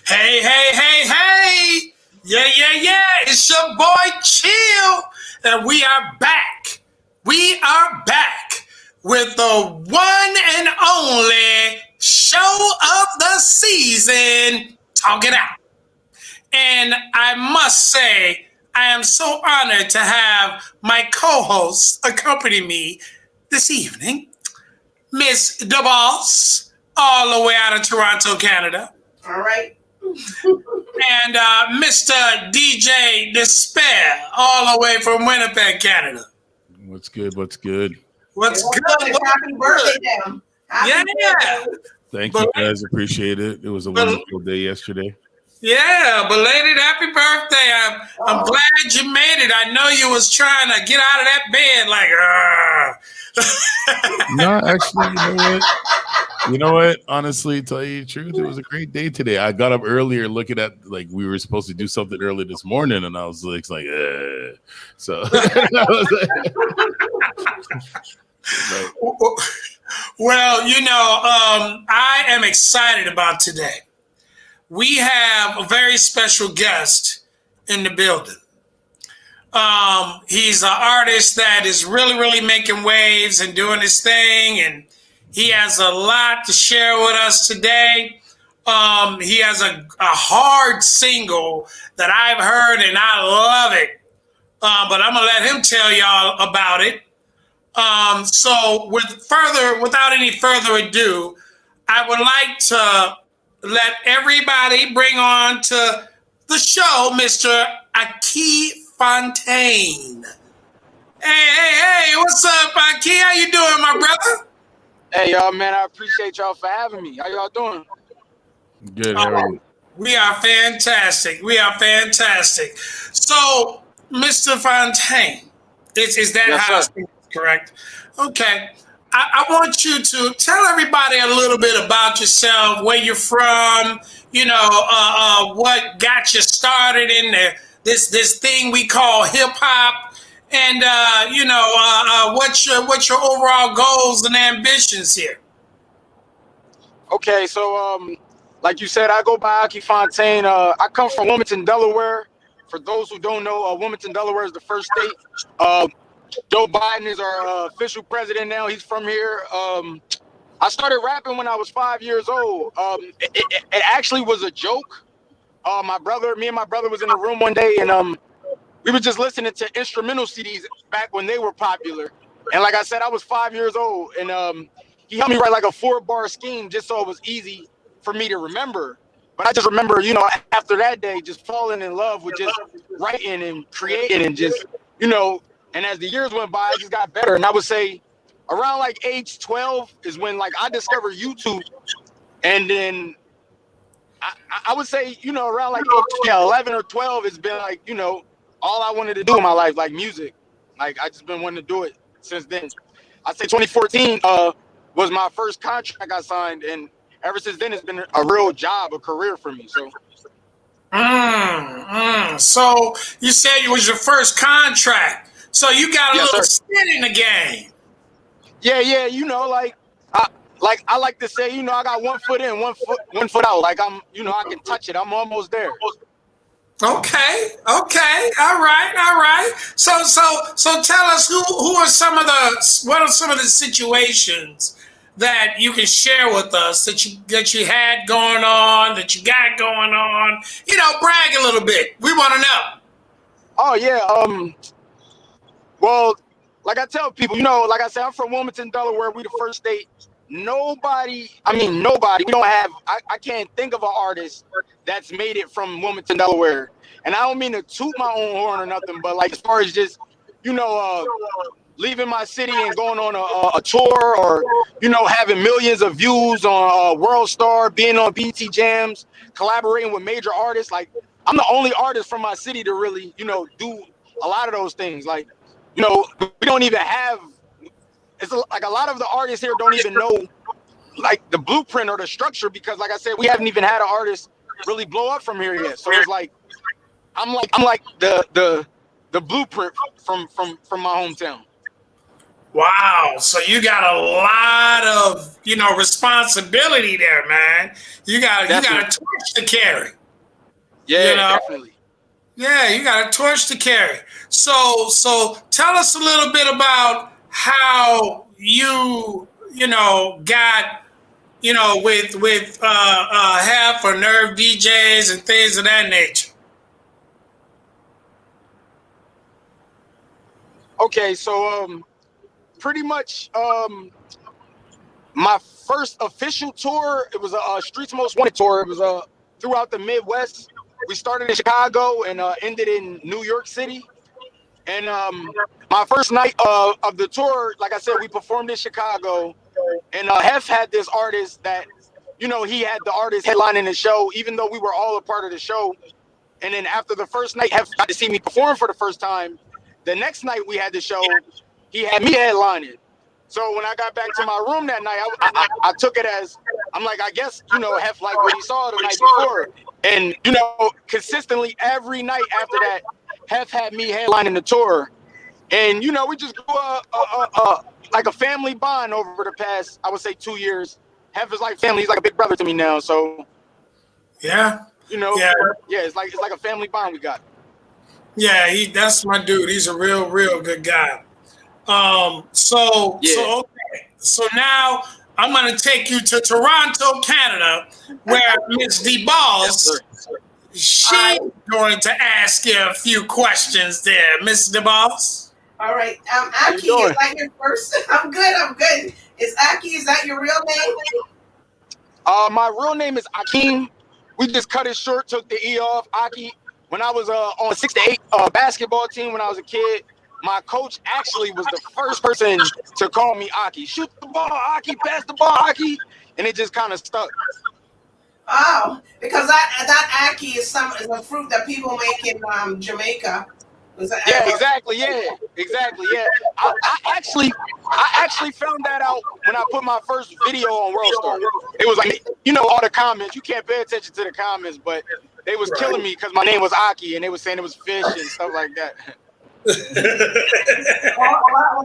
Hey, hey, hey, hey! Yeah! It's your boy Chill, and we are back. We are back with the one and only show of the season. Talk it out. And I must say, I am so honored to have my co-host accompany me this evening, Miss DeBoss, all the way out of Toronto, Canada. All right. And Mr. DJ Despair, all the way from Winnipeg, Canada. What's good? What's good? What's good? Happy birthday, Dan. Yeah. Thank you guys. Appreciate it. It was a wonderful day yesterday. Yeah, belated happy birthday. I'm glad you made it. I know you was trying to get out of that bed like, No, actually, you know what? Honestly, tell you the truth, it was a great day today. I got up earlier looking at, like, we were supposed to do something early this morning, and I was like so. Well, I am excited about today. We have a very special guest in the building. He's an artist that is really making waves and doing his thing, and he has a lot to share with us today. He has a hard single that I've heard, and I love it. But I'm gonna let him tell y'all about it. So without any further ado, I would like to let everybody bring on to the show, Mr. Akee Fontane. Hey, what's up, Akee? How you doing, my brother? Hey, y'all, man, I appreciate y'all for having me. How y'all doing? Good, how are you? We are fantastic. So, Mr. Fontane, is that yes, how sir. it's correct? Okay. I want you to tell everybody a little bit about yourself, where you're from, what got you started in this thing we call hip hop, and what's your overall goals and ambitions here. Okay, so like you said, I go by Akee Fontane. I come from Wilmington, Delaware. For those who don't know, Wilmington, Delaware is the first state. Joe Biden is our official president now. He's from here. I started rapping when I was 5 years old. It actually was a joke. Me and my brother was in the room one day, and we were just listening to instrumental CDs back when they were popular. And like I said, I was 5 years old, and he helped me write like a 4-bar scheme just so it was easy for me to remember. But I just remember, after that day, just falling in love with just writing and creating and just, and as the years went by, I just got better. And I would say around like age 12 is when like I discovered YouTube. And then I would say, around like 11 or 12, it's been like, all I wanted to do in my life, like music. Like I just been wanting to do it since then. I'd say 2014 was my first contract I signed. And ever since then, it's been a real job, a career for me. So. So you said it was your first contract. So you got a little skin in the game. Yeah. I like to say, I got 1 foot in, one foot out. Like I can touch it. I'm almost there. Okay. All right. So tell us what are some of the situations that you can share with us that you had going on, that you got going on. Brag a little bit. We want to know. Oh yeah. Well, like I tell people, like I said, I'm from Wilmington, Delaware. We the first state. Nobody. We don't have. I can't think of an artist that's made it from Wilmington, Delaware. And I don't mean to toot my own horn or nothing, but like as far as just, leaving my city and going on a tour, or having millions of views on World Star, being on BT Jams, collaborating with major artists. Like I'm the only artist from my city to really, do a lot of those things. Like, we don't even have. It's like a lot of the artists here don't even know like the blueprint or the structure, because like I said, we haven't even had an artist really blow up from here yet. So it's like I'm like the blueprint from my hometown. Wow. So you got a lot of, responsibility there, man. You got a torch to carry. You Yeah, know, definitely. yeah, you got a torch to carry. So tell us a little bit about how got with half or nerve DJs and things of that nature. Okay, so pretty much my first official tour, it was a Streets Most Wanted tour. It was throughout the Midwest. We started in Chicago and ended in New York City. And my first night of the tour, like I said, we performed in Chicago. And Hef had this artist that, he had the artist headlining the show, even though we were all a part of the show. And then after the first night, Hef got to see me perform for the first time. The next night we had the show, he had me headlining. So when I got back to my room that night, I took it as, I'm like, I guess, Hef like what he saw the night before. And, consistently every night after that, Hef had me headlining the tour. And, we just grew like a family bond over the past, I would say, 2 years. Hef is like family. He's like a big brother to me now. So, Yeah. yeah, it's like a family bond we got. Yeah, that's my dude. He's a real good guy. So okay. So now I'm gonna take you to Toronto, Canada, where Miss DeBalls, she's going to ask you a few questions there, Miss DeBalls. All right. Akee, is that your first? I'm good. Is that your real name? My real name is Akee. We just cut it short, took the E off. Akee. When I was on 6 to 8 basketball team when I was a kid, my coach actually was the first person to call me Akee. Shoot the ball, Akee. Pass the ball, Akee. And it just kind of stuck. Oh, because that Akee is a fruit that people make in Jamaica. Yeah, exactly. Yeah. I actually found that out when I put my first video on World Star. It was like, all the comments. You can't pay attention to the comments, but they was killing me because my name was Akee, and they was saying it was fish and stuff like that. Well,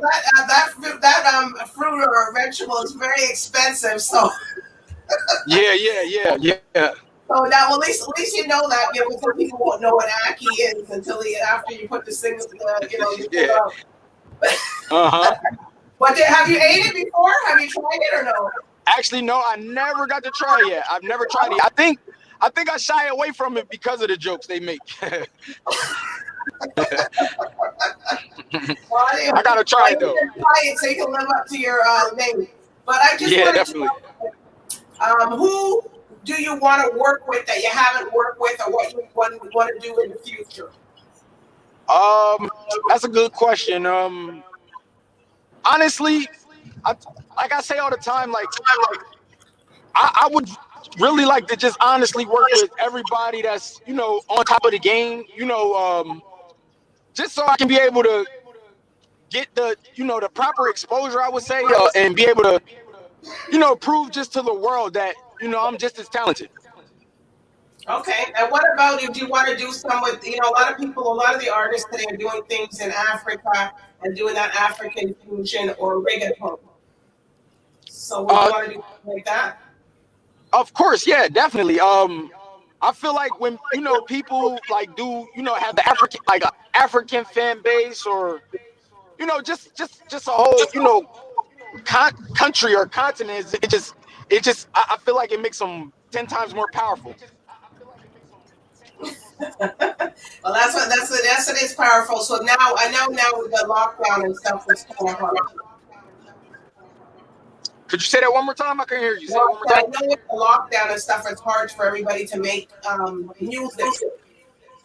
that fruit or vegetable is very expensive, so. Yeah. So now, at least you know that. Some people won't know what Akee is until after you put the single, Yeah. But have you ate it before? Have you tried it or no? Actually, no, I never got to try it yet. I've never tried it. I think I shy away from it because of the jokes they make. I gotta try it though. Try it so you can live up to your name. But I just wanted to know, who do you want to work with that you haven't worked with, or what you want to do in the future? That's a good question. Honestly, like I say all the time, like I would really like to just honestly work with everybody that's on top of the game. Just so I can be able to get the the proper exposure, I would say, and be able to prove just to the world that I'm just as talented. Okay, and what about if you want to do some with a lot of the artists today are doing things in Africa and doing that African fusion or reggaeton. So would you want to do something like that? Of course, yeah, definitely. I feel like when people like do have the African fan base, or just a whole country or continent, it just I feel like it makes them 10 times more powerful. Well, that's what it's powerful. So now I know with the lockdown and stuff, it's kind of hard. Could you say that one more time? I couldn't hear you. Say it one more time. I know with the lockdown and stuff, it's hard for everybody to make music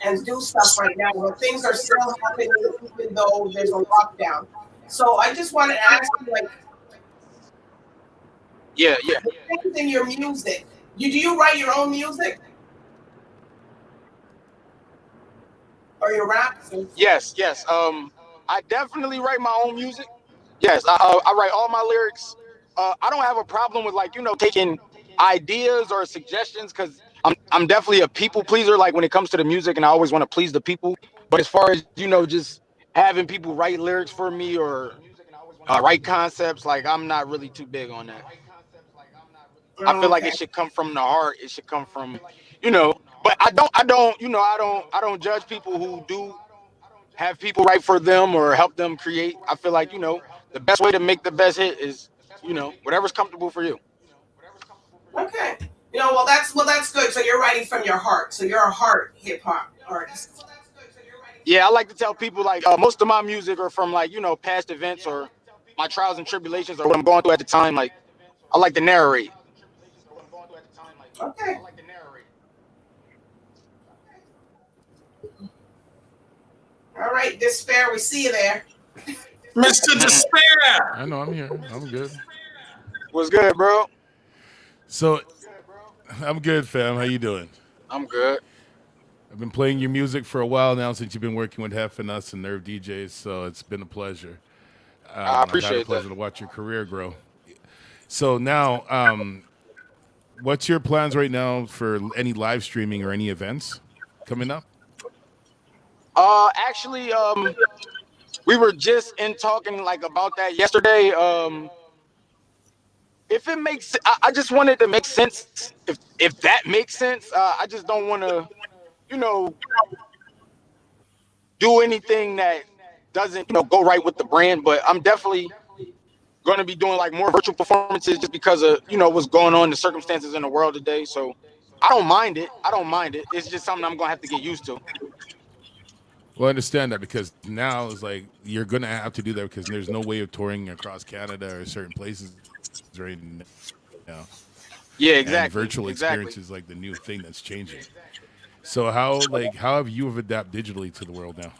and do stuff right now. But things are still happening even though there's a lockdown. So I just want to ask you, like, things in your music. Do you write your own music? Or your raps? Yes. I definitely write my own music. Yes, I write all my lyrics. I don't have a problem with taking ideas or suggestions, because I'm definitely a people pleaser. Like when it comes to the music, and I always want to please the people. But as far as just having people write lyrics for me or write concepts, like I'm not really too big on that. I feel like it should come from the heart. It should come from, but I don't judge people who do have people write for them or help them create. I feel like, the best way to make the best hit is, whatever's comfortable for you. Okay. Well that's good. So you're writing from your heart. So you're a heart hip hop artist. Yeah, I like to tell people like most of my music are from like, past events or my trials and tribulations or what I'm going through at the time. Like I like to narrate. Okay. All right, Despair, we see you there. Mr. Despair. I know I'm here. I'm good. What's good, bro? So I'm good, fam. How you doing? I'm good. I've been playing your music for a while now since you've been working with Hef and us and Nerve DJs, so it's been a pleasure. I I've had a appreciate pleasure that. to watch your career grow. So now, what's your plans right now for any live streaming or any events coming up? Actually, we were just in talking like about that yesterday. If it makes, I just wanted to make sense. If that makes sense, I just don't want to, you know, do anything that doesn't, go right with the brand. But I'm definitely going to be doing like more virtual performances just because of, what's going on, the circumstances in the world today. So I don't mind it. I don't mind it. It's just something I'm going to have to get used to. Well, I understand that because now it's like you're gonna have to do that because there's no way of touring across Canada or certain places right now, Yeah, and exactly. virtual Exactly. experience is like the new thing that's changing. So how have you adapted digitally to the world now?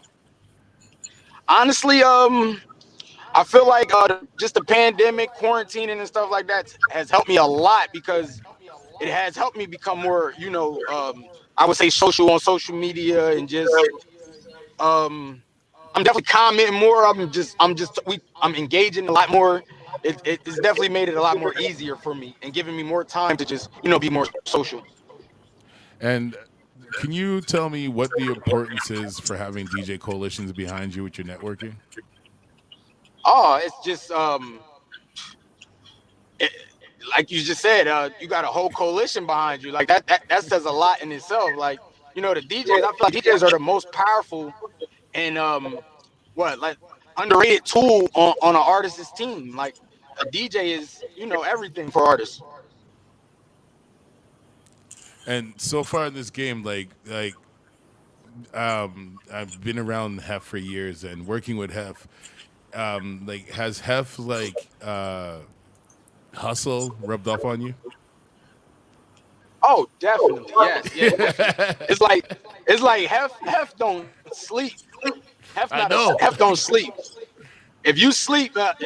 Honestly, I feel like just the pandemic, quarantining, and stuff like that has helped me a lot because it has helped me become more, I would say social on social media and just I'm definitely commenting more. I'm engaging a lot more. It's definitely made it a lot more easier for me and giving me more time to just be more social. And can you tell me what the importance is for having DJ coalitions behind you with your networking? Oh, it's just it, like you just said, you got a whole coalition behind you. Like that says a lot in itself. Like the DJs. I feel like DJs are the most powerful and like underrated tool on an artist's team. Like a DJ is everything for artists. And so far in this game, I've been around Hef for years and working with Hef. Has Hef hustle rubbed off on you? Oh, definitely. Yes, yeah. It's like Hef don't sleep. I know. Hef don't sleep. If you sleep, what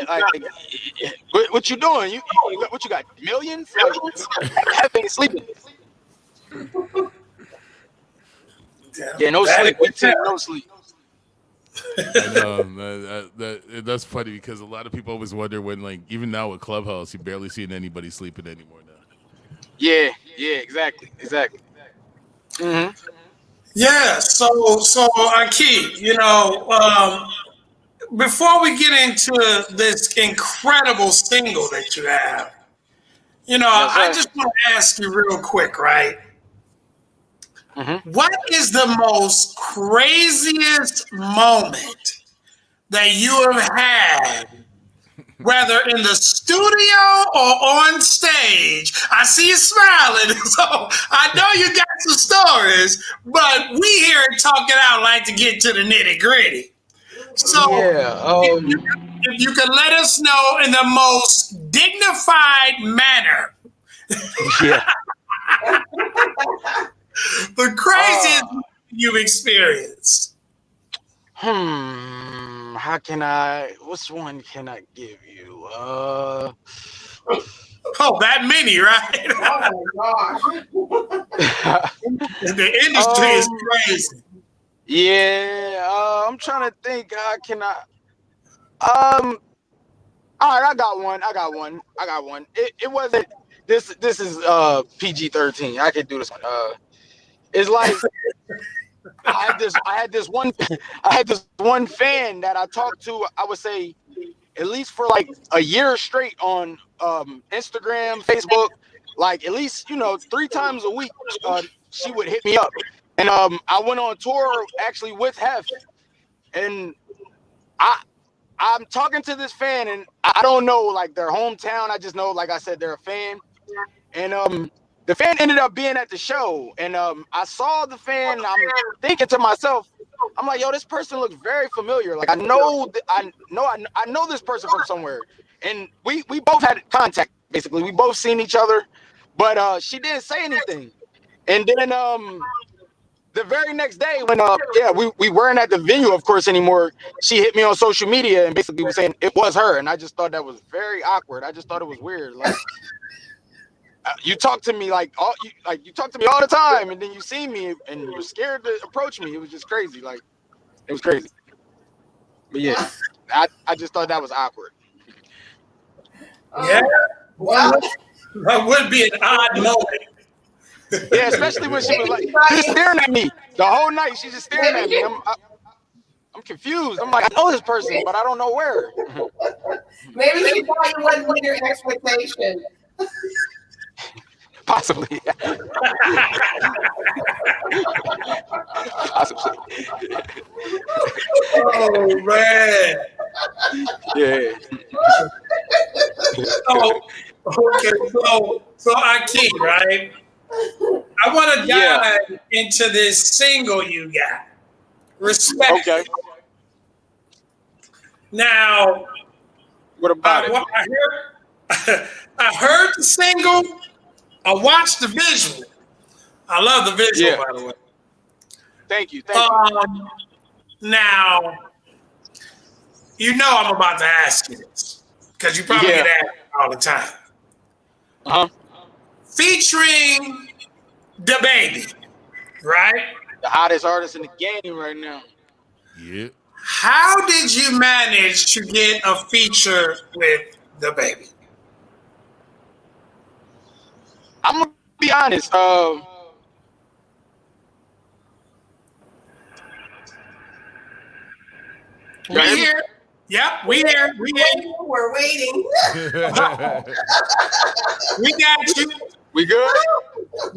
you doing? What you got? Millions? Like Hef ain't sleeping. Yeah, no sleep. We team no sleep. I know that's funny because a lot of people always wonder when, even now with Clubhouse, you barely seeing anybody sleeping anymore now. Yeah, exactly. Hmm. Yeah, so Akee, before we get into this incredible single that you have, Yes, I sir. just want to ask you real quick, right? Hmm. What is the most craziest moment that you have had, whether in the studio or on stage? I see you smiling, so I know you got some stories, but we here at Talking Out like to get to the nitty gritty. So Yeah. if you can let us know in the most dignified manner, Yeah. the craziest you've experienced. How can I? Which one can I give you? Oh, that many, right? Oh my gosh. The industry is um. crazy. Yeah. I'm trying to think. How can I? Um. All right. I got one. It wasn't. This is PG-13. I can do this one. It's like I had this one fan that I talked to, I would say at least for like a year straight on Instagram, Facebook, like at least 3 times a week, she would hit me up. And I went on tour actually with Hef, and I'm talking to this fan, and I don't know like their hometown. I just know, like I said, they're a fan. And the fan ended up being at the show, and I saw the fan. And I'm thinking to myself, I'm like, yo, this person looks very familiar. Like I know this person from somewhere. And we both had contact. Basically, we both seen each other, but she didn't say anything. And then the very next day, when we weren't at the venue, of course, anymore, she hit me on social media and basically was saying it was her, and I just thought that was very awkward. I just thought it was weird. Like you talk to me you talk to me all the time, and then you see me and you're scared to approach me. It was just crazy. Like it was crazy. But yeah, I just thought that was awkward. Yeah, Well, that would be an odd moment. Yeah, especially when she was like just staring at me the whole night. She's just staring at me. I'm confused. I'm like, I know this person, but I don't know where. maybe she thought you wasn't with your expectation. Possibly. Possibly. Oh man. Yeah. So Akee, right? I want to dive into this single you got. Respect. Okay. Now, What about it? I heard the single. I watched the visual. I love the visual, by the way. Thank you. Thank you. Now, you know I'm about to ask you this because you probably get asked all the time. Uh-huh. Featuring the baby, right? The hottest artist in the game right now. Yeah. How did you manage to get a feature with the baby? I'm gonna be honest. We here. Yep, we here. We here. We're waiting. We got you. We good?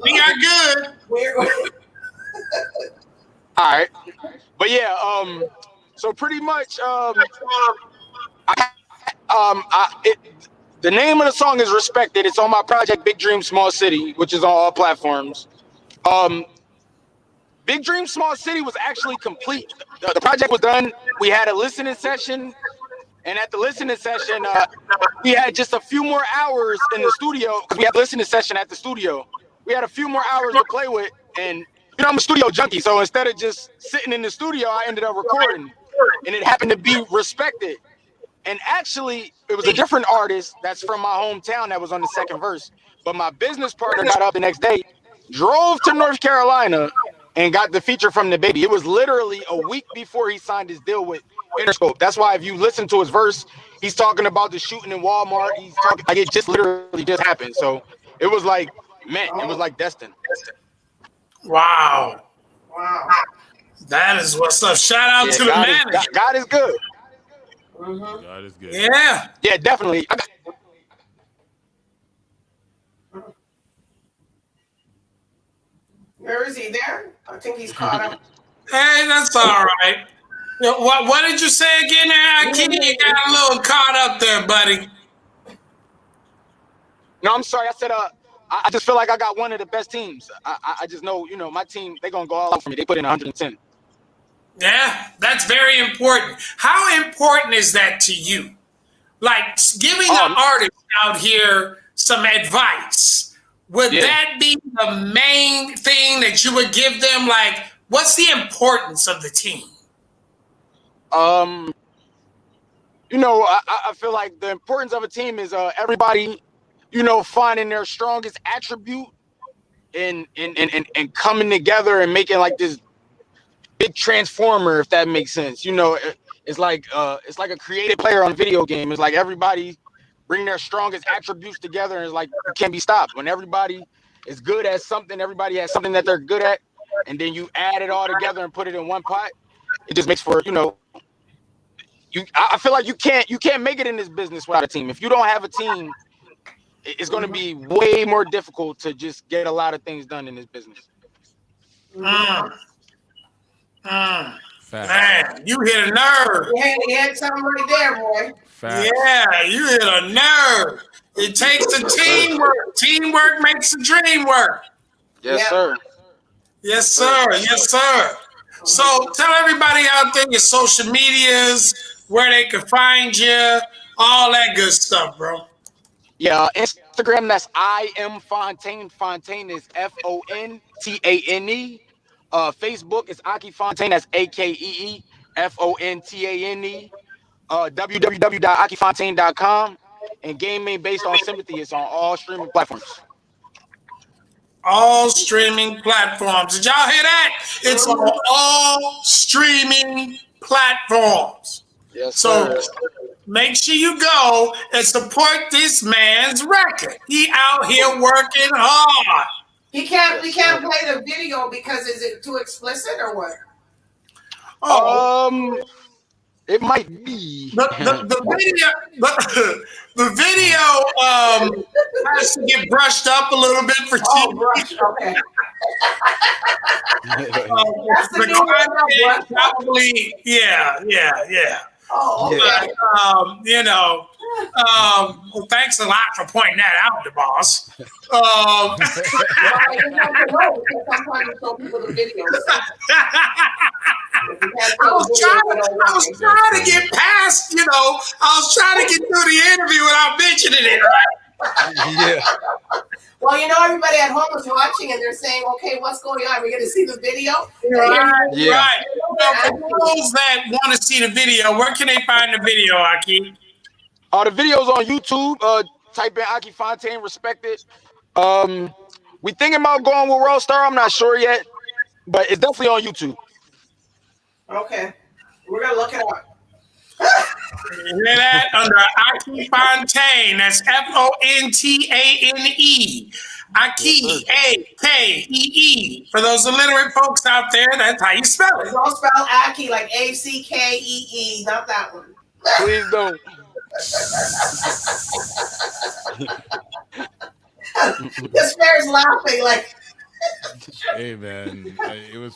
We are good. All right. But yeah, so pretty much, the name of the song is Respected. It's on my project, Big Dream Small City, which is on all platforms. Big Dream Small City was actually complete. The project was done. We had a listening session. And at the listening session, we had just a few more hours in the studio because we had a listening session at the studio. We had a few more hours to play with. And, you know, I'm a studio junkie. So instead of just sitting in the studio, I ended up recording. And it happened to be Respected. And actually, it was a different artist that's from my hometown that was on the second verse. But my business partner got up the next day, drove to North Carolina, and got the feature from the baby. It was literally a week before he signed his deal with Interscope. That's why if you listen to his verse, he's talking about the shooting in Walmart. He's talking like it just literally just happened. So it was like, man, it was like destined. Wow. Wow. That is what's up. Shout out to the manager. God is good. Mm-hmm. God is good. Yeah. Yeah, definitely. Where is he there? I think he's caught up. Hey, that's all right. What did you say again there, Akee? You got a little caught up there, buddy. No, I'm sorry. I said, I just feel like I got one of the best teams. I just know, you know, my team, they're going to go all out for me. They put in 110. Yeah, that's very important. How important is that to you? Like giving an artist out here some advice. Would that be the main thing that you would give them? Like, what's the importance of the team? You know, I feel like the importance of a team is everybody, you know, finding their strongest attribute and coming together and making like this big transformer, if that makes sense. You know, it's like a creative player on a video game. It's like everybody bring their strongest attributes together, and it's like you can't be stopped. When everybody is good at something, everybody has something that they're good at, and then you add it all together and put it in one pot, it just makes for, you know, I feel like you can't make it in this business without a team. If you don't have a team, it's going to be way more difficult to just get a lot of things done in this business. Mm. Mm. Facts. Man, you hit a nerve. You had something right there, boy. Facts. Yeah, you hit a nerve. It takes a teamwork. Teamwork makes the dream work. Yes, Yeah. sir. Yes, sir. Yes, sir. So tell everybody out there your social medias, where they can find you, all that good stuff, bro. Yeah, Instagram, that's I am Fontane. Fontane is Fontane. Facebook is Akee Fontane, that's AKEEFONTANE. www.akeefontane.com. And Gaming Based on Sympathy is on all streaming platforms. All streaming platforms. Did y'all hear that? It's on all streaming platforms. Yes, So sir. make sure you go and support this man's record. He out here working hard. We can't play the video because is it too explicit or what? Oh, It might be. the video has to get brushed up a little bit for Oh, TV. brush. Okay. That's the The new one, content brush. probably, yeah. Oh, okay. Yeah. But, well, thanks a lot for pointing that out, the boss. Well, you have to know because sometimes you show people the videos. If you can't I show was the trying, video, I was trying to get past, I was trying to get through the interview without mentioning it, right? Yeah. Well, everybody at home is watching and they're saying, okay, what's going on? We're going to see the video? Right, Yeah. right. So for those that want to see the video, where can they find the video, Akee? The video's on YouTube. Type in Akee Fontane, respect it. We thinking about going with World Star. I'm not sure yet, but it's definitely on YouTube. Okay. We're going to look it up. You hear that? Under Akee Fontane. That's Fontane. Akee, Akee. For those illiterate folks out there, that's how you spell it. Don't spell Akee like Ackee, not that one. Please don't. This bear's laughing like. Hey man, it was.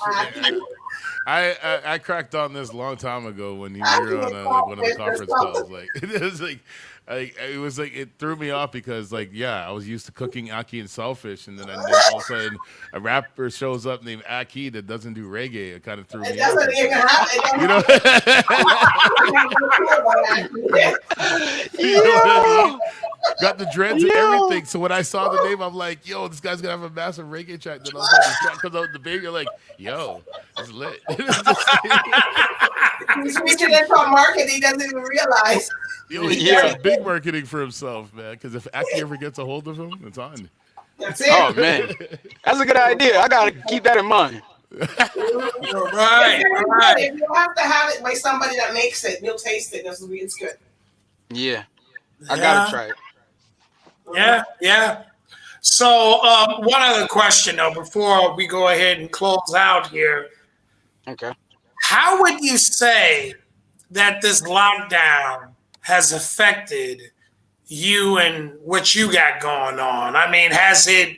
I cracked on this a long time ago when you were on one of the conference calls. Like it was like it threw me off because I was used to cooking Akee and Selfish, and then all of a sudden a rapper shows up named Akee that doesn't do reggae. It kind of threw me off. Doesn't even happen. You know. You know what I mean? Got the dreads and everything. So when I saw the name, I'm like, yo, this guy's gonna have a massive reggae track. Then all of a sudden this track comes out with the baby, you're like, yo, it's lit. He's reaching into a market he doesn't even realize. Yo, he does big marketing for himself, man. Because if Akee ever gets a hold of him, it's on. That's it. Oh man, that's a good idea. I gotta keep that in mind. Right. If you have to have it by somebody that makes it, you'll taste it. It's good. Yeah, I gotta try it. Yeah. So, one other question though, before we go ahead and close out here. Okay. How would you say that this lockdown has affected you and what you got going on? I mean, has it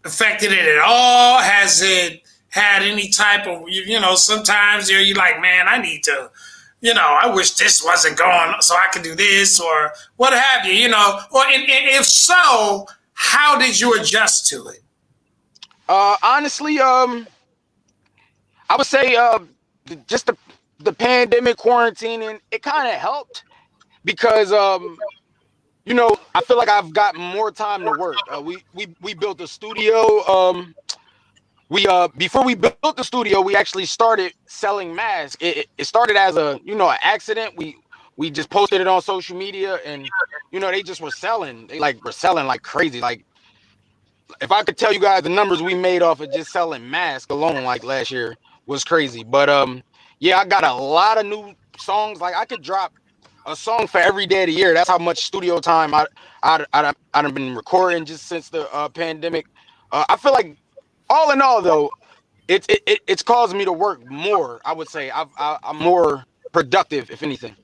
affected it at all? Has it had any type of, sometimes you're like, man, I need to, I wish this wasn't going on so I could do this or what have you, or and if so, how did you adjust to it? Honestly, I would say just the pandemic quarantine, and it kind of helped because I feel like I've got more time to work. We built a studio. Before we built the studio, we actually started selling masks. It started as an accident. We just posted it on social media, and they just were selling. They were selling like crazy. Like if I could tell you guys the numbers we made off of just selling masks alone, like last year, was crazy. But I got a lot of new songs. Like I could drop a song for every day of the year. That's how much studio time I've been recording just since the pandemic. I feel like all in all, though, it's caused me to work more. I would say I'm more productive, if anything.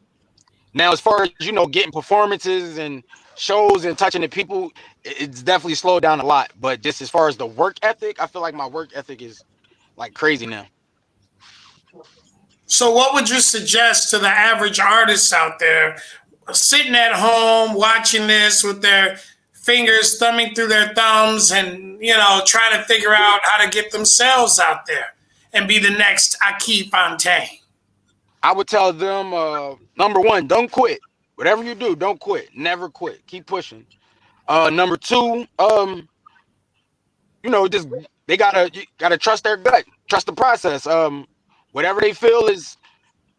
Now, as far as getting performances and shows and touching the people, it's definitely slowed down a lot. But just as far as the work ethic, I feel like my work ethic is like crazy now. So, what would you suggest to the average artist out there sitting at home watching this with their fingers thumbing through their thumbs and, trying to figure out how to get themselves out there and be the next Akee Fontane? I would tell them, number one, don't quit. Whatever you do, don't quit. Never quit. Keep pushing. Number two, just they gotta trust their gut, trust the process. Whatever they feel is,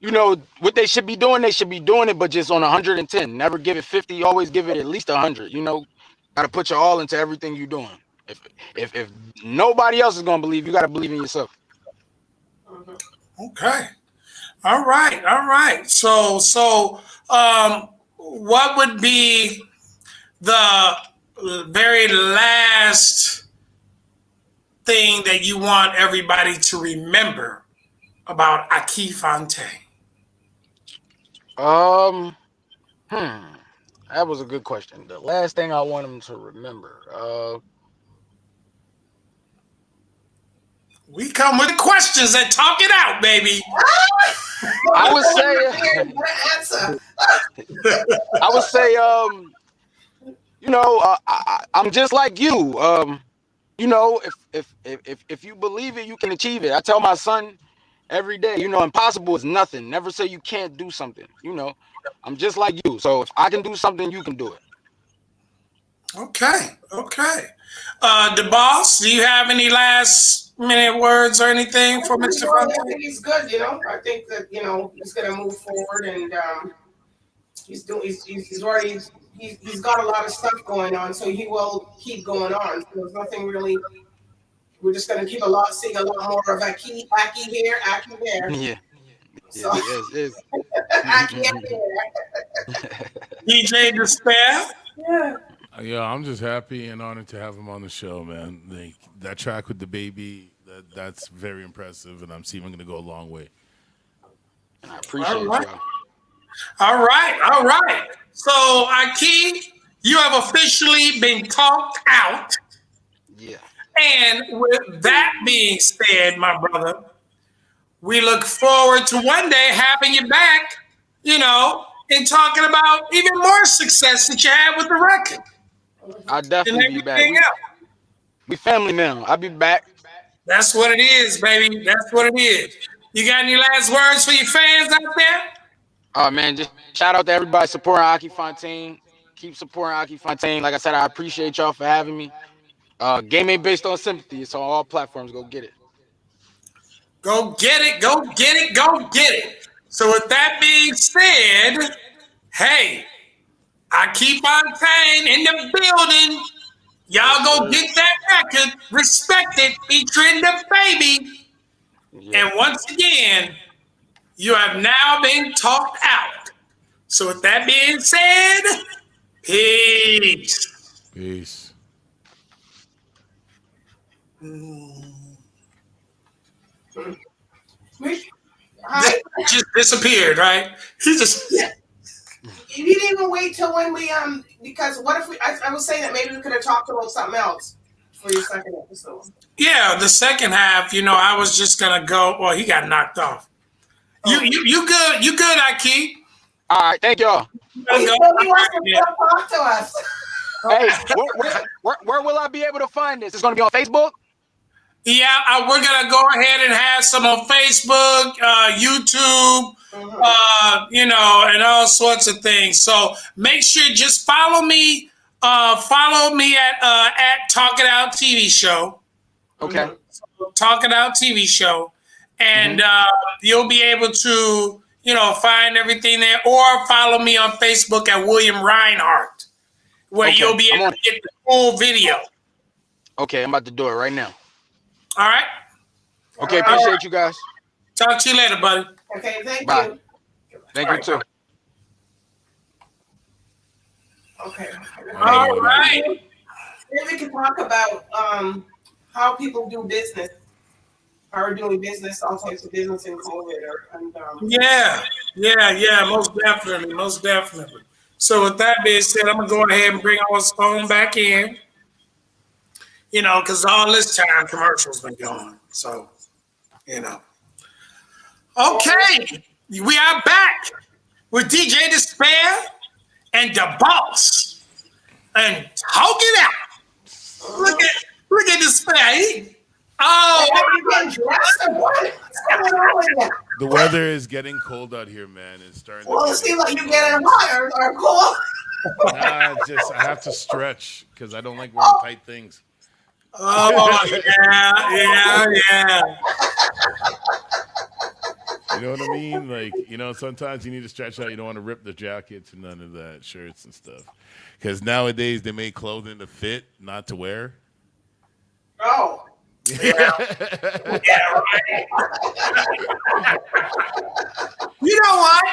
what they should be doing, they should be doing it, but just on 110. Never give it 50. Always give it at least 100. Gotta put your all into everything you're doing. If nobody else is gonna believe, you gotta believe in yourself. Okay. All right. So, what would be the very last thing that you want everybody to remember about Akee Fontane? That was a good question. The last thing I want them to remember. We come with the questions that talk it out, baby. I would say, I'm just like you. If you believe it, you can achieve it. I tell my son every day, impossible is nothing. Never say you can't do something. I'm just like you. So if I can do something, you can do it. Okay. The boss, do you have any last minute words or anything for Mr. Fontane? I think he's good. I think that he's going to move forward, and he's got a lot of stuff going on, so he will keep going on. So there's nothing really. We're just going to seeing a lot more of Akee here, Akee there. Yeah. So, Yes. Akee there. DJ Despair? Yeah. Yeah, I'm just happy and honored to have him on the show, man. Like, that track with the baby, that's very impressive, and I'm seeing I'm going to go a long way. And I appreciate you. All right. So, Akee, you have officially been talked out. Yeah. And with that being said, my brother, we look forward to one day having you back, and talking about even more success that you had with the record. I'll definitely be back. We family now. I'll be back. That's what it is, baby. That's what it is. You got any last words for your fans out there? Oh, man, just shout out to everybody supporting Akee Fontane. Keep supporting Akee Fontane. Like I said, I appreciate y'all for having me. Game ain't based on sympathy. It's on all platforms. Go get it. Go get it. So with that being said, hey, Akee Fontane in the building. Y'all go get that record. Respect it. Featuring the baby. Yeah. And once again, you have now been talked out. So with that being said, peace. Peace. Just disappeared, right? He just. You didn't even wait till when we because what if I was saying that maybe we could have talked about something else for your second episode. Yeah, the second half, I was just gonna go. Well, he got knocked off. You good? You good, Akee? All right, thank y'all. He wants to talk to us. Hey, where will I be able to find this? It's gonna be on Facebook. Yeah, we're gonna go ahead and have some on Facebook, YouTube, and all sorts of things. So make sure just follow me. Follow me at Talk It Out TV Show. Okay. Talk It Out TV Show, and you'll be able to find everything there, or follow me on Facebook at William Reinhardt, where you'll be able to get the full video. Okay, I'm about to do it right now. All right. Okay, appreciate you guys. Talk to you later, buddy. Okay, thank Bye. you. Thank you too. Okay. All right. Then we can talk about how people do business, are doing business, all types of business in COVID. Yeah, most definitely. So with that being said, I'm gonna go ahead and bring our phone back in. Because all this time commercials been going. So You know. Okay, we are back with DJ Despair and the Boss and talk it out. Look at Despair. Oh, you getting dressed or what? What's going on with you? The weather is getting cold out here, man. It's starting. Well, it seems like you're getting hot or cold. Nah, just I have to stretch because I don't like wearing tight things. oh, yeah. You know what I mean? Like, sometimes you need to stretch out. You don't want to rip the jackets and none of that, shirts and stuff. Because nowadays they make clothing to fit, not to wear. Oh. Yeah, right. You know what?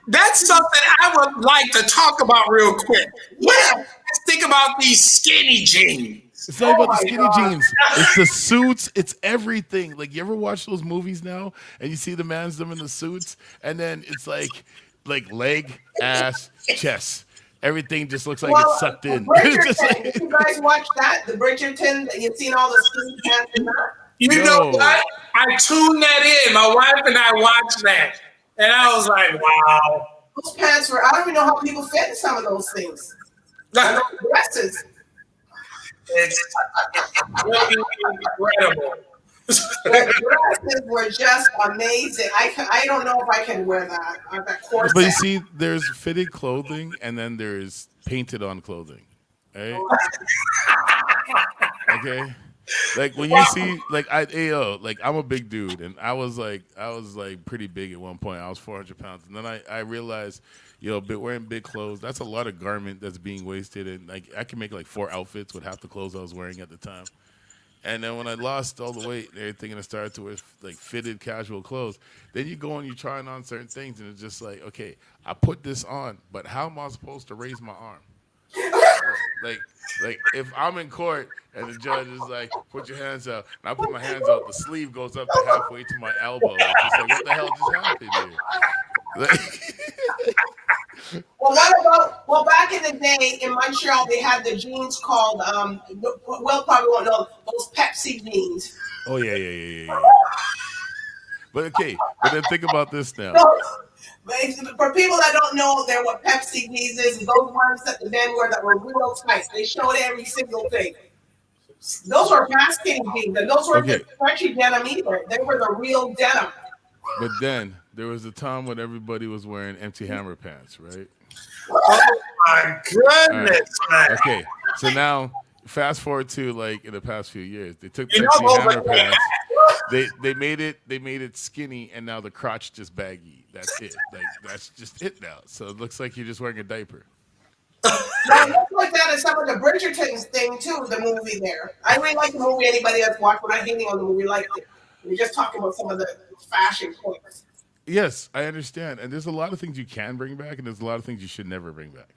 That's something I would like to talk about real quick. Yeah. Let's think about these skinny jeans. It's not about the my skinny God. jeans. It's the suits. It's everything. Like, you ever watch those movies now and you see the man's them in the suits and then it's like leg, ass, chest. Everything just looks like it's sucked in. Just Bridgerton, did you guys watch that? The Bridgerton, you've seen all the skinny pants in that? You know what? I tuned that in. My wife and I watched that. And I was like, wow. Those pants were, I don't even know how people fit in some of those things. And those dresses. It's really incredible. The dresses were just amazing. I don't know if I can wear that. That corset. But you see, there's fitted clothing and then there's painted on clothing. Right? Okay. Like when you see, like I'm a big dude, and I was pretty big at one point. I was 400 pounds, and then I realized, wearing big clothes, that's a lot of garment that's being wasted, and like I can make like 4 outfits with half the clothes I was wearing at the time. And then when I lost all the weight and everything, and I started to wear like fitted casual clothes, then you go and you're trying on certain things, and it's just like, okay, I put this on, but how am I supposed to raise my arm? Like if I'm in court and the judge is like, put your hands out, and I put my hands out, the sleeve goes up to halfway to my elbow. It's just like, what the hell just happened here? Like, Well, back in the day in Montreal, they had the jeans called, Will probably won't know, those Pepsi jeans. oh yeah. But then think about this now. So, for people that don't know, they're what Pepsi jeans is, those ones that the men wear that were real tight. They showed every single thing. Those were fast skinny jeans, and those weren't the stretchy denim either. They were the real denim. But then there was a time when everybody was wearing empty hammer pants, right? Oh my goodness, man. Okay, so now fast forward to like in the past few years, they took You know Pepsi those hammer are- pants. They made it skinny, and now the crotch just baggy. That's it. Like that's just it now. So it looks like you're just wearing a diaper. Now, it looks like that in some of the Bridgerton thing too, the movie there. I really like the movie. Anybody that's watched, we're not hating on the movie, liked it. We're just talking about some of the fashion points. Yes, I understand. And there's a lot of things you can bring back, and there's a lot of things you should never bring back.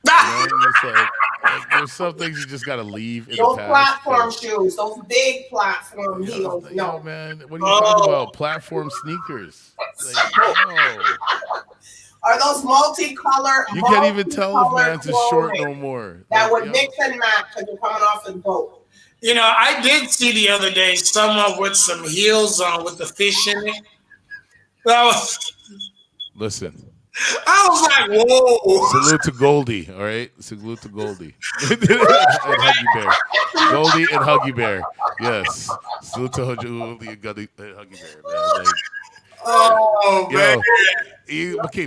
You know, and it's like there's some things you just gotta leave in Those the past. platform shoes, those big platform heels. Yo, No. man, what are you talking about? Platform sneakers. Like, no. Are those multicolored? You can't even tell if man's is short no more. That Like, would mix and match because you're coming off the boat. You know, I did see the other day someone with some heels on with the fish in it. Listen, I was like, whoa. salute to Goldie, all right? Salute to Goldie. And Huggy Bear. Goldie and Huggy Bear. Yes. Salute to Goldie and Huggy Bear, man. Like, Oh, man.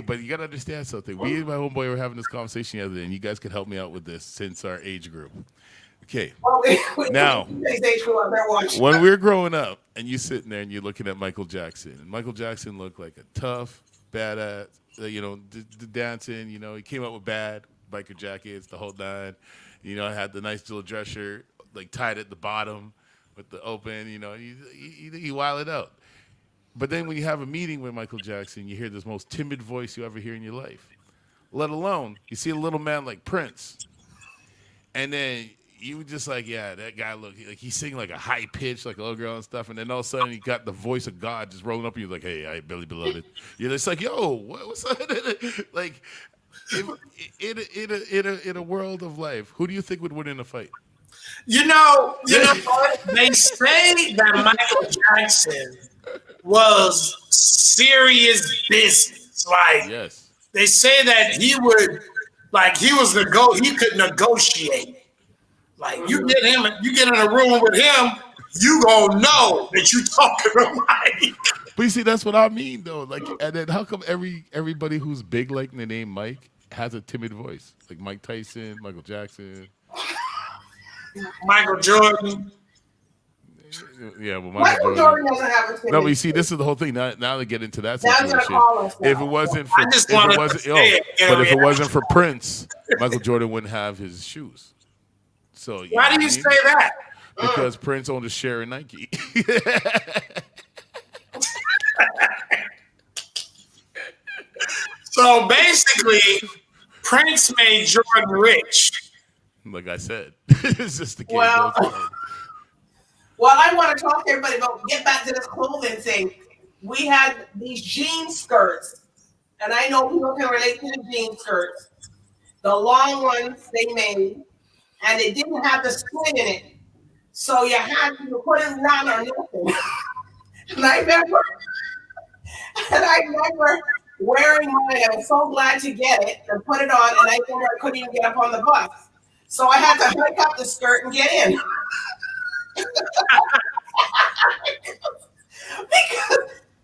but you got to understand something. Me and my homeboy were having this conversation the other day, and you guys could help me out with this since our age group. Okay. Now, when we were growing up, and you sitting there and you're looking at Michael Jackson, and Michael Jackson looked like a tough, badass, dancing, he came out with bad biker jackets, the whole nine, had the nice little dress shirt, like tied at the bottom with the open, he wilded out. But then when you have a meeting with Michael Jackson, you hear this most timid voice you ever hear in your life, let alone you see a little man like Prince. And then you were just like, yeah, that guy look like he's singing like a high pitch, like a little girl and stuff. And then all of a sudden, he got the voice of God just rolling up, and you're like, hey, I Billy Beloved. You're just like, yo, what's up? Like, in a world of life, who do you think would win in a fight? You know what? They say that Michael Jackson was serious business. Like Yes. they say that he would, like he could negotiate. Like you get in a room with him, you gonna know that you talking to Mike. But you see, that's what I mean, though. Like, and then how come everybody who's big, like the name Mike, has a timid voice? Like Mike Tyson, Michael Jackson. Michael Jordan. Yeah, well, Michael Jordan doesn't have a No, but you timid. see, this is the whole thing. Now they get into that Now he's gonna situation. call us If it now. wasn't for, I just if wanted it to wasn't, say yo, it, get a but if it reaction. wasn't for Prince, Michael Jordan wouldn't have his shoes. So you know Why what do I you mean? say that? Because Prince owned a share in Nike. So basically, Prince made Jordan rich. Like I said, it's just the game Well, goes on. well, I want to talk to everybody about get back to this clothing thing. We had these jean skirts, and I know people can relate to the jean skirts. The long ones they made, and it didn't have the slit in it. So you had to put it down or nothing. And I remember wearing mine. I was so glad to get it and put it on, and I remember I couldn't even get up on the bus. So I had to hike up the skirt and get in. Because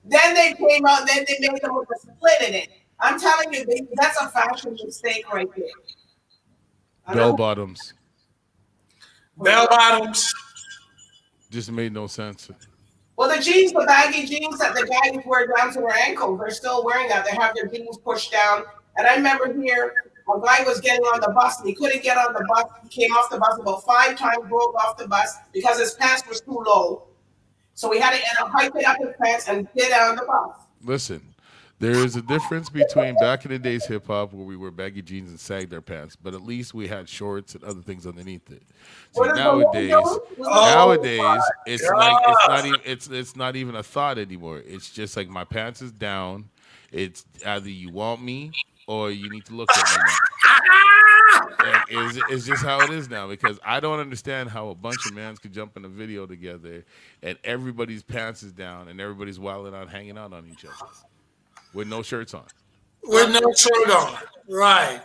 then they came out, then they made them with a split in it. I'm telling you, that's a fashion mistake right there. I Bell know. bottoms Bell bottoms. just made no sense. Well, the jeans, the baggy jeans that the guys wear down to their ankles, they're still wearing that. They have their jeans pushed down. And I remember here, a guy was getting on the bus and he couldn't get on the bus. He came off the bus about 5 times, broke off the bus because his pants was too low. So we had to hike it up his pants and get on the bus. Listen, there is a difference between back in the days hip hop where we wore baggy jeans and sagged our pants, but at least we had shorts and other things underneath it. See, What is the nowadays, logo? nowadays it's like God. it's not even a thought anymore. It's just like my pants is down. It's either you want me or you need to look at me now. Like, it's just how it is now because I don't understand how a bunch of mans could jump in a video together and everybody's pants is down and everybody's wilding out, hanging out on each other with no shirts on. With no shirt on. Right.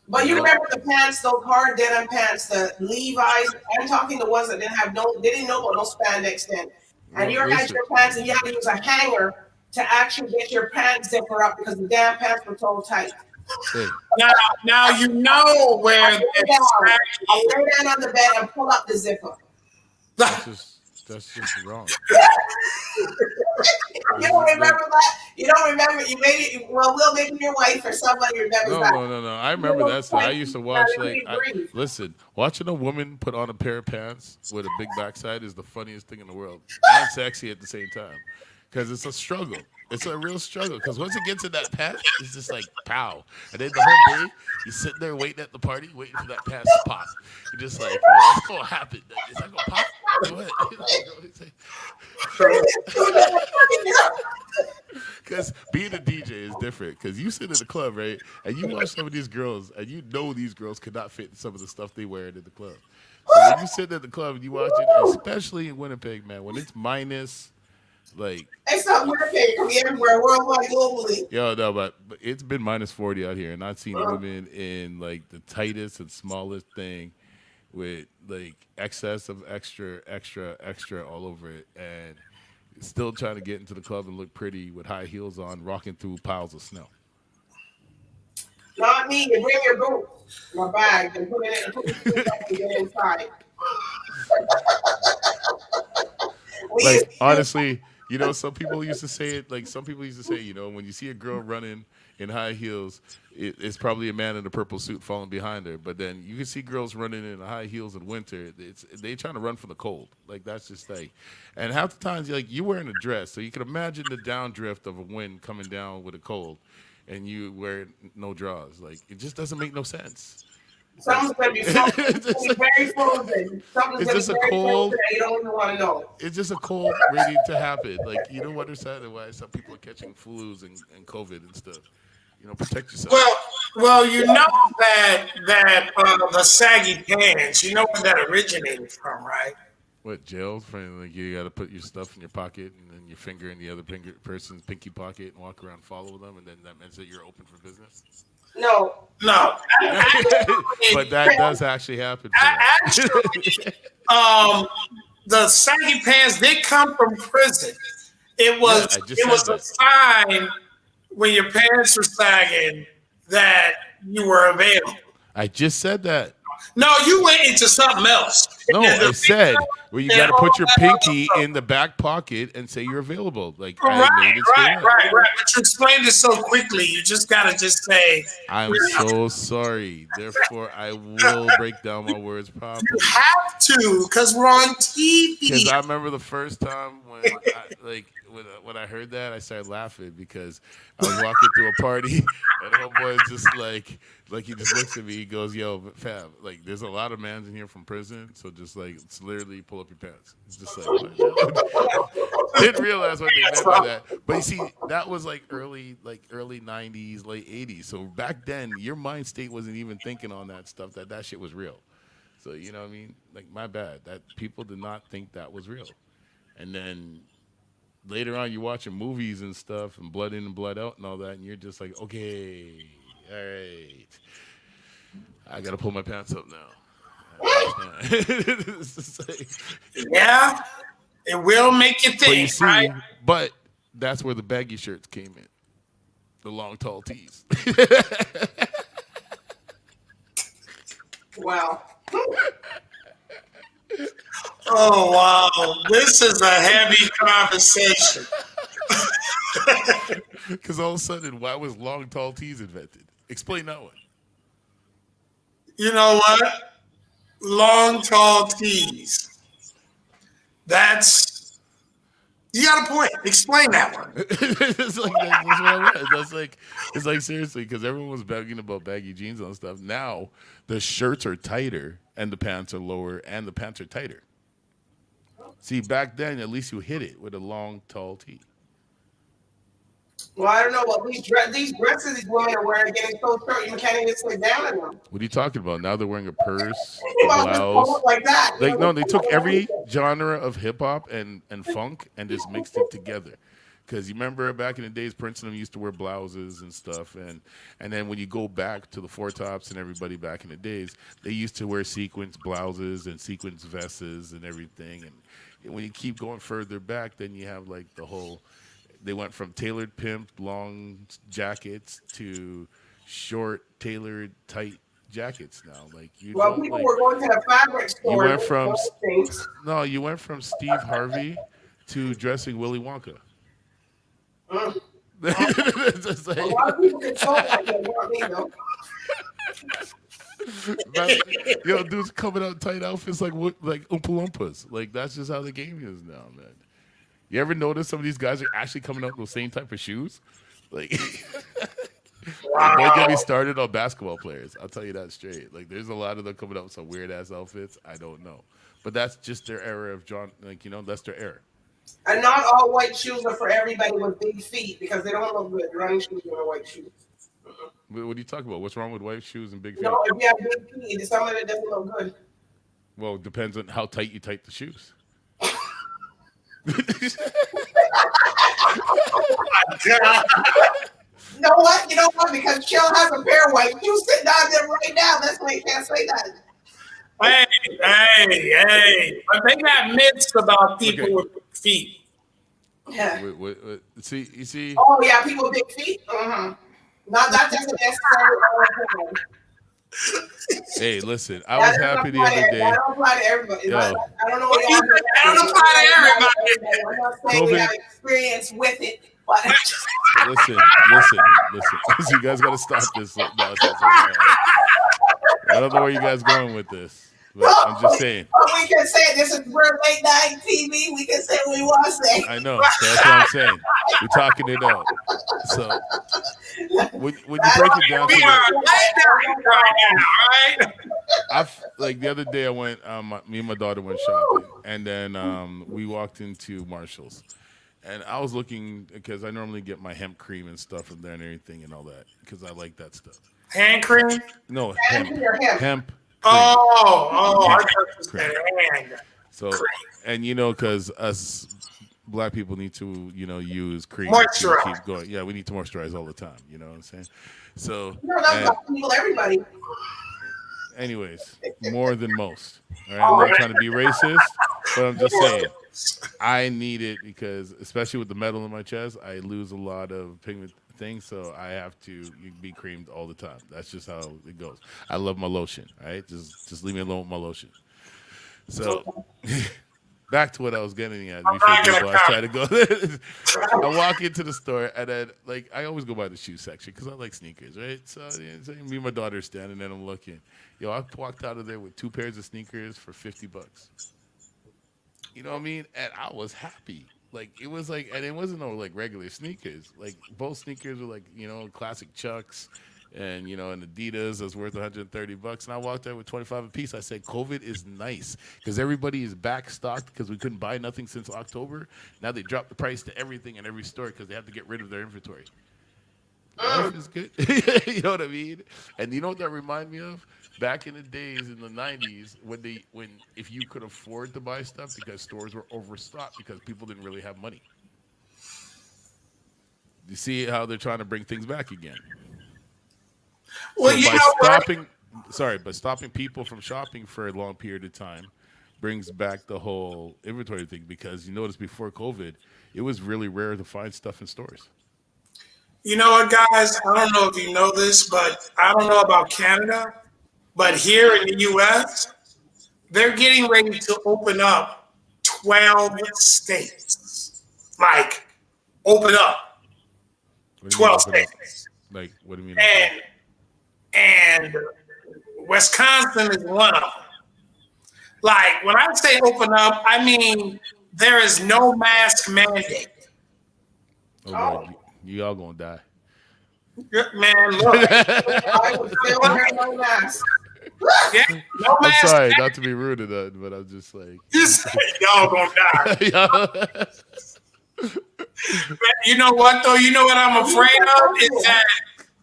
But you remember the pants, those hard denim pants, the Levi's. I'm talking the ones that they didn't know about no spandex then. And you had Listen, your pants, and you had to use a hanger to actually get your pants zipper up because the damn pants were so tight. hey, Now you know where I lay down on the bed and pull up the zipper. that's just wrong. You don't remember that? You don't remember? You maybe Will maybe your wife or somebody remembers that. No. I remember that stuff. I used to watch Breathe. listen, watching a woman put on a pair of pants with a big backside is the funniest thing in the world and sexy at the same time because it's a struggle. It's a real struggle because once it gets in that pants, it's just like pow. And then the whole day, you're sitting there waiting at the party, waiting for that pants to pop. You're just like, what's going to happen? Is that going to pop? Go ahead. Because being a DJ is different. Because you sit in the club, right, and you watch some of these girls, and you know these girls could not fit some of the stuff they wear in the club. So when you sit at the club and you watch it, especially in Winnipeg, man, when it's minus, like, It's not Winnipeg. It can be everywhere, worldwide, globally. yo, no, but it's been minus 40 out here, and I've seen women in like the tightest and smallest thing with like excess of extra all over it, and still trying to get into the club and look pretty with high heels on, rocking through piles of snow. Not me. You bring your boots, my bag, and put it in, and get inside. Like honestly, you know, some people used to say it. Like some people used to say, you know, when you see a girl running in high heels, it's probably a man in a purple suit falling behind her. But then you can see girls running in high heels in winter. They trying to run from the cold. Like that's just like, and half the times like you wearing a dress, so you can imagine the downdrift of a wind coming down with a cold, and you wear no drawers. Like it just doesn't make no sense. Something's going to be frozen. It's going to be very frozen. Something's going to be very cold? frozen that you don't even want to know. It's just a cold waiting to happen. Like you don't understand why some people are catching flus and COVID and stuff. You know, protect yourself. Well, Well, you know that the saggy pants. You know where that originated from, right? What jail? From like you got to put your stuff in your pocket and then your finger in the other person's pinky pocket and walk around, follow them, and then that means that you're open for business. No. No, But actually, that does actually happen for actually, um, the saggy pants did come from prison. It Yeah, was I just it said was a that. sign when your pants were sagging that you were available. I just said that. No, you went into something else. No, I The said where you got and to all put your that other pinky stuff. in the back pocket and say you're available. Like I Right, made it straight up. right. But you explained it so quickly. You just gotta just say I'm so sorry. Therefore, I will break down my words you properly. have to because we're on Because TV. I remember the first time when I heard that, I started laughing because I was walking through a party and homeboy just like he just looks at me. He goes, "Yo, fam, like there's a lot of mans in here from prison, so just like it's literally pull up your pants." It's just like what? Didn't realize what they meant by that. But you see, that was like early '90s, late '80s. So back then, your mind state wasn't even thinking on that stuff. That shit was real. So you know what I mean? Like my bad. That people did not think that was real. And then later on, you're watching movies and stuff, and blood in and blood out and all that, and you're just like, okay, all right, I gotta pull my pants up now. I understand. It's just like- Yeah, it will make you but you think, right? see, but that's where the baggy shirts came in, the long tall tees. Wow. Oh wow, this is a heavy conversation. Because all of a sudden, why was long tall tees invented? Explain that one. You know what? Long, tall tees. That's you got a point. Explain that one. It's like that's what I read. That's like it's like seriously because everyone was begging about baggy jeans and stuff. Now the shirts are tighter and the pants are lower and the pants are tighter. See, back then at least you hit it with a long, tall tee. Well, I don't know what these dresses these women are wearing getting so short you can't even sit down in them. What are you talking about? Now they're wearing a purse, a Well, just hold blouse. it like that. You Like know, no, they took every genre of hip hop and funk and just mixed it together. Because you remember back in the days, Prince and them used to wear blouses and stuff, and then when you go back to the Four Tops and everybody back in the days, they used to wear sequins blouses and sequins vests and everything. And when you keep going further back, then you have like the whole. They went from tailored pimp long jackets to short tailored tight jackets now. Like you well, don't people like. were going to the fabric You store and went from those things. no, you went from Steve Harvey to dressing Willy Wonka. Mm. It's just A like, lot of people can talk like that. Not me though. man, yo, dudes coming out in tight outfits like Oompa Loompas. Like that's just how the game is now, man. You ever notice some of these guys are actually coming out with the same type of shoes? Like, hey, don't get me started on basketball players. I'll tell you that straight. Like, there's a lot of them coming out with some weird ass outfits. I don't know, but that's just their era of John. Like, that's their era. And not all white shoes are for everybody with big feet because they don't look good. Running shoes are white shoes. What are you talking about? What's wrong with white shoes and big feet? No, if you have big feet, some of it doesn't look good. Well, it depends on how tight you tight the shoes. You know what? You know what? Because Chill has a pair of white shoes sitting down there right now. That's why you can't say that. Hey. But they got myths about people Okay. with feet. Yeah. Wait. See, you see, Oh yeah, people with big feet. Mm-hmm. Not that doesn't necessarily all the time. hey, listen, I was happy the other day. That don't apply to everybody. Yo. I don't know what y'all do. I don't apply to everybody. I'm not saying we COVID. have experience with it, but Listen. You guys got to stop this nonsense. I don't know where you guys going with this, but I'm just saying. we can say this is we're late night TV. We can say what we want to say. I know. That's what I'm saying. We're talking it out. So when you break it down to We are the, late night right now, right? like the other day, I went. Me and my daughter went shopping, and then we walked into Marshalls, and I was looking because I normally get my hemp cream and stuff from there and everything and all that because I like that stuff. Hand cream? No, Hand hemp. or hemp? Hemp cream. Oh, I Hemp thought you cream. said hand. So, and because us black people need to, use cream to Moisturize. keep going. Yeah, we need to moisturize all the time. You know what I'm saying? So, No, not and black people, everybody. anyways, more than most. All right, I'm All not right. trying to be racist, but I'm just saying I need it because, especially with the metal in my chest, I lose a lot of pigment things, so I have to be creamed all the time. That's just how it goes. I love my lotion. All right, just leave me alone with my lotion. So. Back to what I was getting at before I try to go. I walk into the store and then, I always go by the shoe section because I like sneakers, right? So me and my daughter are standing there and I'm looking. I walked out of there with 2 pairs of sneakers for $50. You know what I mean? And I was happy. It was and it wasn't no regular sneakers. Both sneakers were classic Chucks. And and Adidas is worth $130, and I walked out with 25 a piece. I said, "COVID is nice because everybody is back stocked because we couldn't buy nothing since October. Now they dropped the price to everything in every store because they have to get rid of their inventory. Life is good, you know what I mean? And you know what that remind me of? Back in the days in the '90s when if you could afford to buy stuff because stores were overstocked because people didn't really have money. You see how they're trying to bring things back again." Well, By stopping people from shopping for a long period of time brings back the whole inventory thing because you notice before COVID, it was really rare to find stuff in stores. You know what, guys? I don't know if you know this, but I don't know about Canada, but here in the U.S., they're getting ready to open up 12 states. Open up 12 states. What do you mean? And Wisconsin is one of them. When I say open up, I mean there is no mask mandate. Oh, Lord, you all gonna die. Man, look. I would still wear no mask. Yeah, no I'm mask sorry, mandate. not to be rude to that, but I'm just You say y'all gonna die. You know what, though? You know what I'm afraid of? Is that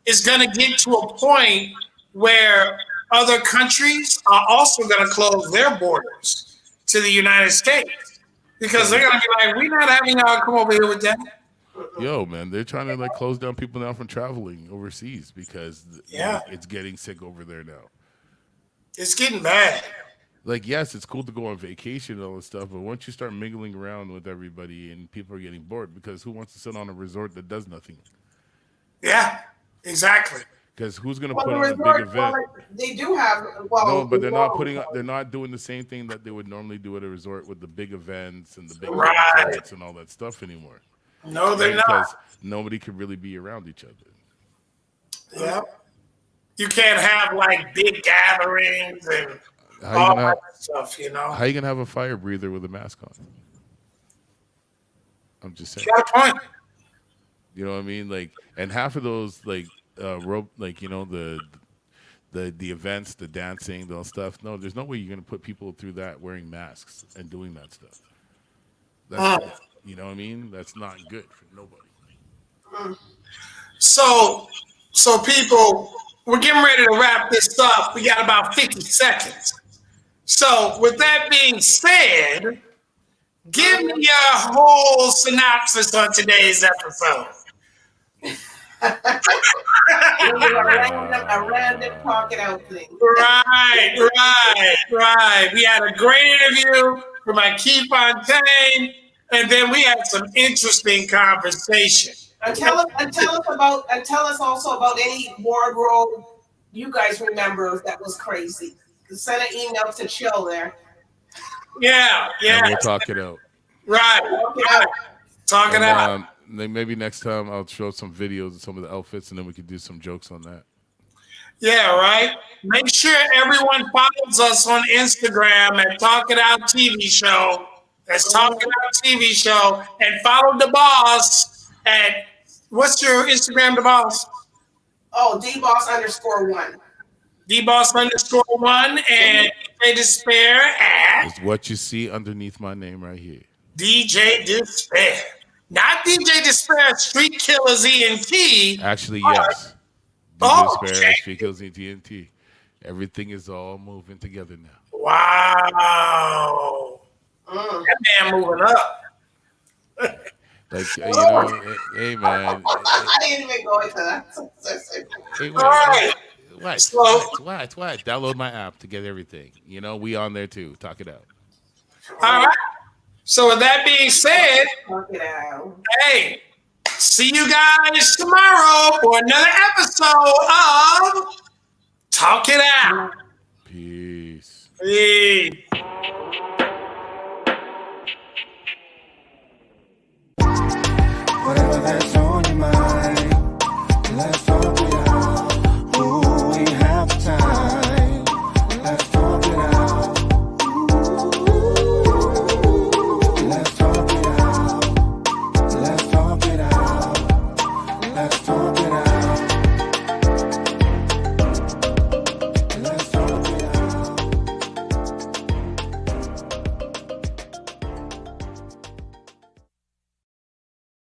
it's going to get to a point where other countries are also going to close their borders to the United States because they're going to be like, we're not having y'all come over here with that. Yo, man, they're trying to close down people now from traveling overseas because it's getting sick over there now. It's getting bad. Yes, it's cool to go on vacation and all this stuff, but once you start mingling around with everybody and people are getting bored because who wants to sit on a resort that does nothing? Yeah, exactly. Because who's going to put on a big event? They do have. No, but they're not doing the same thing that they would normally do at a resort with the big events and the big concerts and all that stuff anymore. No, they're not. Because nobody can really be around each other. Yeah. You can't have big gatherings and all that stuff, How you going to have a fire breather with a mask on? I'm just saying. You got a point. You know what I mean? And half of those, the events, the dancing, those stuff. No, there's no way you're going to put people through that wearing masks and doing that stuff. That's, you know what I mean? That's not good for nobody. So people, we're getting ready to wrap this up. We got about 50 seconds. So with that being said, give me a whole synopsis on today's episode. A random talking out thing. Right. We had a great interview from Akee Fontane, and then we had some interesting conversation. And tell us also about any wardrobe you guys remember that was crazy. Send an email to Chill there. Yeah. And we'll talk it out. Right. Talk it out. Maybe next time I'll show some videos of some of the outfits, and then we could do some jokes on that. Yeah, right. Make sure everyone follows us on Instagram at Talk It Out TV Show. That's Talk It Out TV Show. And follow the boss at, what's your Instagram, the boss? Oh, DBoss_1. DBoss_1 and DJ Despair at. It's what you see underneath my name right here. DJ Despair. Not DJ Despair, Street Killers ENT. Actually, yes. DJ Oh, Spare, Speakers, and TNT. Everything is all moving together now. wow. Mm. That man moving up. Like Oh, hey man, I didn't even go into that. hey All wait, right. So, what? Download my app to get everything. We on there too. Talk it out. all right. So with that being said, Talk it out. hey, see you guys tomorrow for another episode of Talk It Out. Peace. Hey.